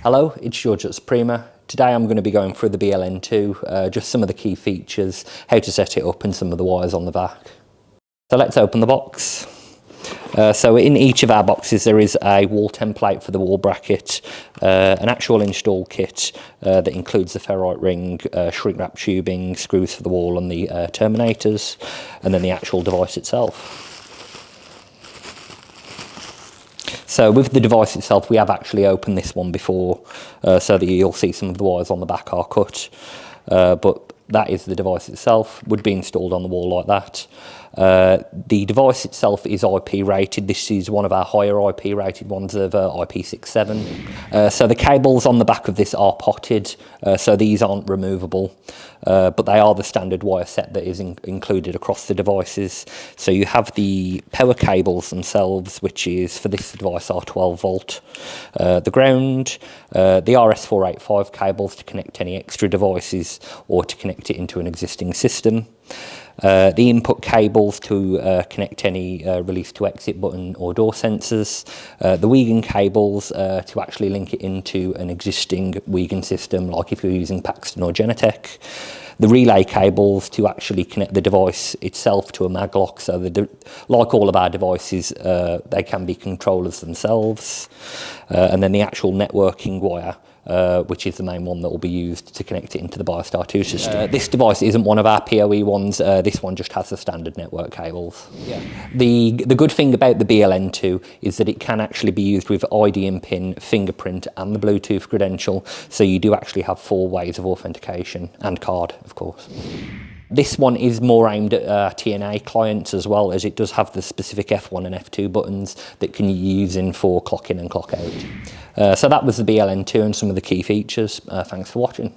Hello, it's George at Suprema. Today I'm going to be going through the BioLite N2, just some of the key features, how to set it up and some of the wires on the back. So let's open the box. So in each of our boxes there is a wall template for the wall bracket, an actual install kit that includes the ferrite ring, shrink wrap tubing, screws for the wall and the terminators, and then the actual device itself. So with the device itself, we have actually opened this one before, so that you'll see some of the wires on the back are cut, but that is the device itself, would be installed on the wall like that. The device itself is IP rated. This is one of our higher IP rated ones of IP67. So the cables on the back of this are potted, so these aren't removable, but they are the standard wire set that is included across the devices. So you have the power cables themselves, which is for this device are 12 volt. The ground, the RS485 cables to connect any extra devices or to connect it into an existing system. The input cables to connect any release to exit button or door sensors, the Wigan cables to actually link it into an existing Wigan system, like if you're using Paxton or Genetec, the relay cables to actually connect the device itself to a maglock, so like all of our devices, they can be controllers themselves, and then the actual networking wire, which is the main one that will be used to connect it into the BioStar 2 system. This device isn't one of our PoE ones, this one just has the standard network cables. Yeah. The good thing about the BioLite N2 is that it can actually be used with ID and PIN, Fingerprint and the Bluetooth credential, so you do actually have 4 ways of authentication, and card of course. This one is more aimed at TNA clients as well, as it does have the specific F1 and F2 buttons that can you use in for clock in and clock out. So that was the BioLite N2 and some of the key features. Thanks for watching.